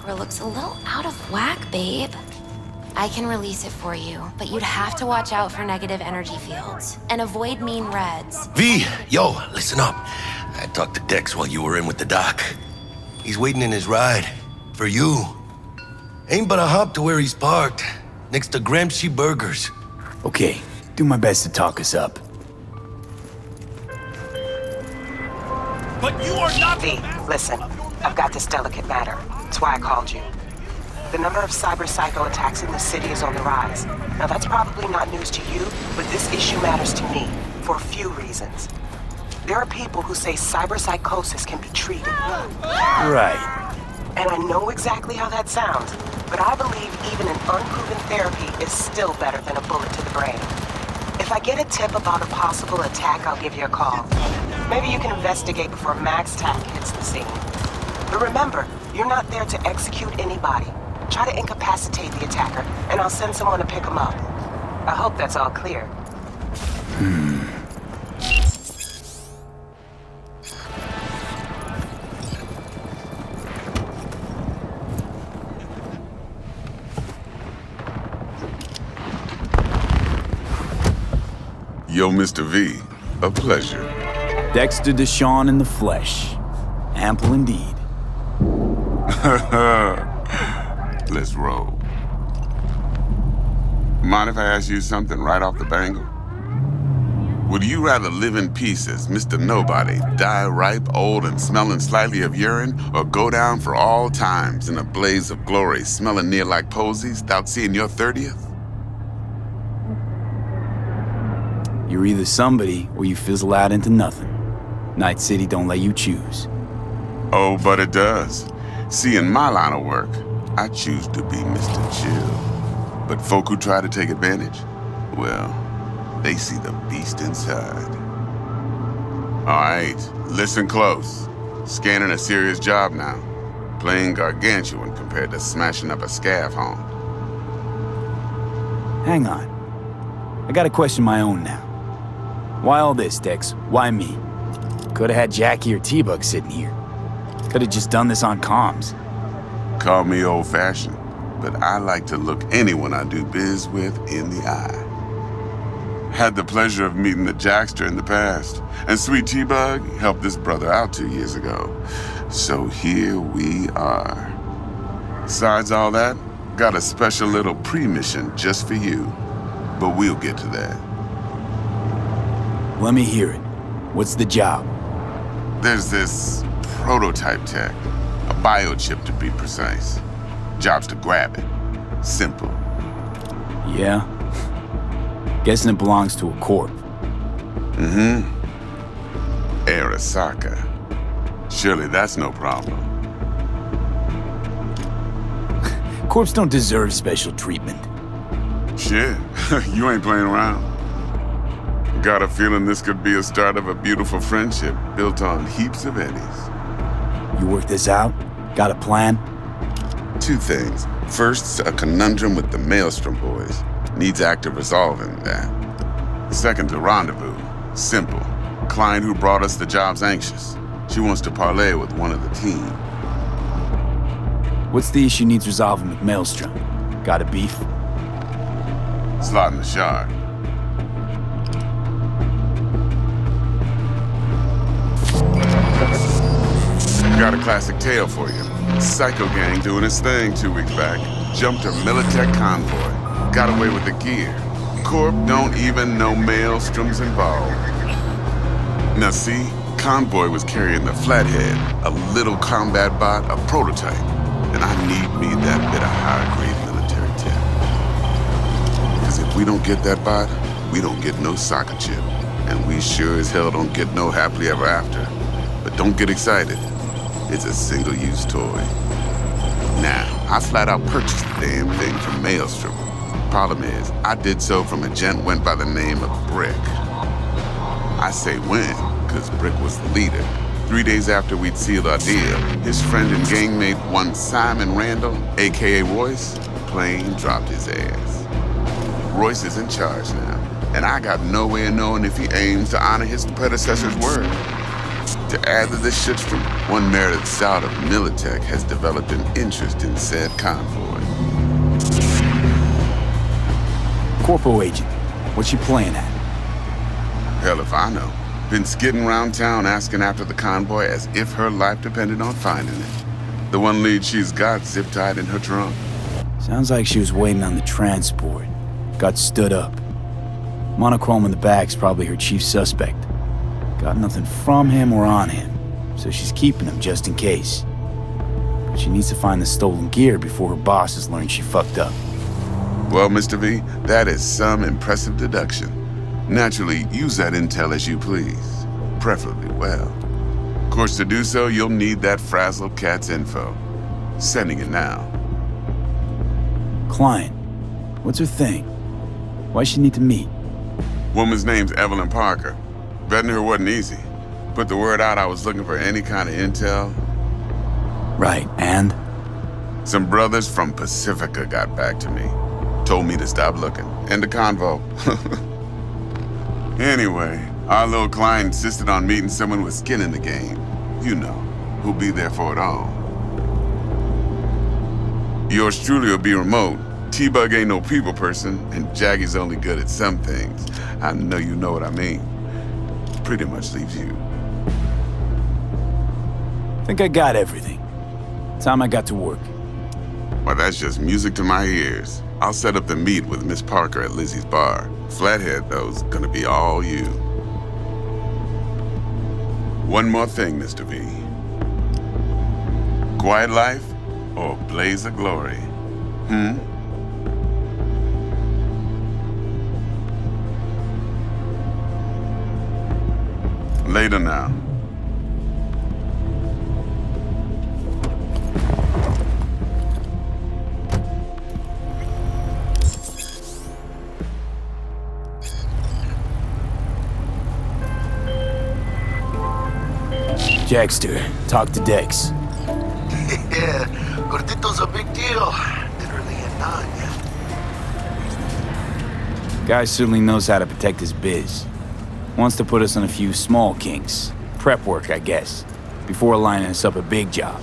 chakra looks a little out of whack, babe. I can release it for you, but you'd have to watch out for negative energy fields and avoid mean reds. V, yo, listen up. I talked to Dex while you were in with the doc. He's waiting in his ride. For you. Ain't but a hop to where he's parked. Next to Gramsci Burgers. Okay, do my best to talk us up. But you are not... V, listen. I've got this delicate matter. That's why I called you. The number of cyber-psycho attacks in the city is on the rise. Now that's probably not news to you, but this issue matters to me for a few reasons. There are people who say cyberpsychosis can be treated. Right. And I know exactly how that sounds, but I believe even an unproven therapy is still better than a bullet to the brain. If I get a tip about a possible attack, I'll give you a call. Maybe you can investigate before Max Tack hits the scene. But remember, you're not there to execute anybody. Try to incapacitate the attacker, and I'll send someone to pick him up. I hope that's all clear. Yo, Mr. V, a pleasure. Dexter Deshawn in the flesh. Ample indeed. Let's roll. Mind if I ask you something right off the bangle? Would you rather live in peace as Mr. Nobody, die ripe, old, and smelling slightly of urine, or go down for all times in a blaze of glory, smelling near like posies, without seeing your 30th? You're either somebody or you fizzle out into nothing. Night City don't let you choose. Oh, but it does. See, in my line of work, I choose to be Mr. Chill. But folk who try to take advantage, well, they see the beast inside. All right, listen close. Scanning a serious job now. Playing gargantuan compared to smashing up a scav home. Hang on. I got a question of my own now. Why all this, Dex? Why me? Could've had Jackie or T-Bug sitting here. Could've just done this on comms. Call me old-fashioned, but I like to look anyone I do biz with in the eye. Had the pleasure of meeting the Jackster in the past, and Sweet T-Bug helped this brother out 2 years ago. So here we are. Besides all that, got a special little pre-mission just for you, but we'll get to that. Let me hear it. What's the job? There's this prototype tech, a biochip to be precise. Job's to grab it. Simple. Yeah? Guessing it belongs to a corp. Mm-hmm. Arasaka. Surely that's no problem. Corps don't deserve special treatment. Shit, you ain't playing around. Got a feeling this could be a start of a beautiful friendship built on heaps of eddies. You work this out? Got a plan? Two things. First, a conundrum with the Maelstrom boys. Needs active resolving that. Second, a rendezvous. Simple. Client who brought us the job's anxious. She wants to parlay with one of the team. What's the issue needs resolving with Maelstrom? Got a beef? Slot in the shard. Got a classic tale for you. Psycho gang doing its thing 2 weeks back. Jumped a Militech convoy. Got away with the gear. Corp don't even know Maelstrom's involved. Now see, convoy was carrying the Flathead, a little combat bot, a prototype. And I need me that bit of high-grade military tech. Because if we don't get that bot, we don't get no soccer chip. And we sure as hell don't get no happily ever after. But don't get excited. It's a single-use toy. Now, I flat out purchased the damn thing from Maelstrom. Problem is, I did so from a gent went by the name of Brick. I say when, because Brick was the leader. 3 days after we'd sealed our deal, his friend and gangmate, one Simon Randall, a.k.a. Royce, plain dropped his ass. Royce is in charge now, and I got no way of knowing if he aims to honor his predecessor's word. To add to this shitstorm, one merited scout of Militech has developed an interest in said convoy. Corpo agent, what's she playing at? Hell if I know. Been skidding around town asking after the convoy as if her life depended on finding it. The one lead she's got zip-tied in her trunk. Sounds like she was waiting on the transport. Got stood up. Monochrome in the back's probably her chief suspect. Got nothing from him or on him, so she's keeping him just in case. But she needs to find the stolen gear before her bosses learn she fucked up. Well, Mr. V, that is some impressive deduction. Naturally, use that intel as you please, preferably well. Of course, to do so, you'll need that frazzled cat's info. Sending it now. Client, what's her thing? Why's she need to meet? Woman's name's Evelyn Parker. Vetting her wasn't easy. Put the word out I was looking for any kind of intel. Right, and? Some brothers from Pacifica got back to me. Told me to stop looking. End of convo. Anyway, our little client insisted on meeting someone with skin in the game. You know, who'll be there for it all. Yours truly will be remote. T-Bug ain't no people person, and Jaggy's only good at some things. I know you know what I mean. Pretty much leaves you. Think I got everything. Time I got to work. Well, that's just music to my ears. I'll set up the meet with Miss Parker at Lizzie's bar. Flathead, though's gonna be all you. One more thing, Mr. V. Quiet life or blaze of glory? Later now. Jackster, talk to Dex. Yeah, Gordito's a big deal. Literally and not, yeah. Guy certainly knows how to protect his biz. Wants to put us on a few small kinks. Prep work, I guess. Before lining us up a big job.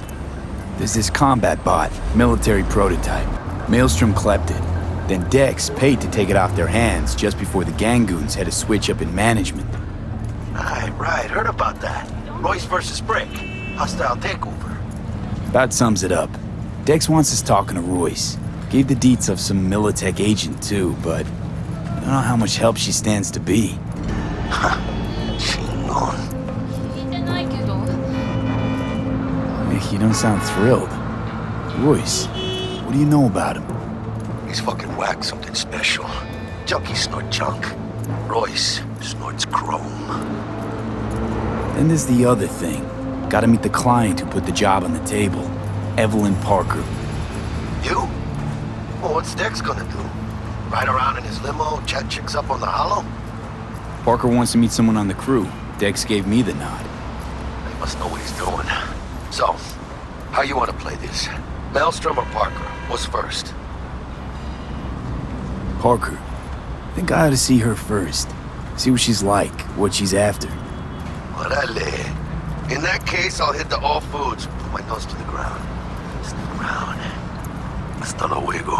There's this combat bot, military prototype. Maelstrom clept it. Then Dex paid to take it off their hands just before the Gangoons had a switch up in management. Right, heard about that. Royce versus Brick. Hostile takeover. About sums it up. Dex wants us talking to Royce. Gave the deets of some Militech agent too, but I don't know how much help she stands to be. Chingón. Hey, you don't sound thrilled. Royce, what do you know about him? He's fucking whack, something special. Junkies snort junk. Royce snorts chrome. Then there's the other thing. Gotta meet the client who put the job on the table. Evelyn Parker. You? Well, what's Dex gonna do? Ride around in his limo, chat chicks up on the hollow? Parker wants to meet someone on the crew. Dex gave me the nod. He must know what he's doing. So, how you want to play this? Maelstrom or Parker? What's first? Parker. I think I ought to see her first. See what she's like, what she's after. Orale. In that case, I'll hit the all foods. Put my nose to the ground. Stick around. Hasta luego.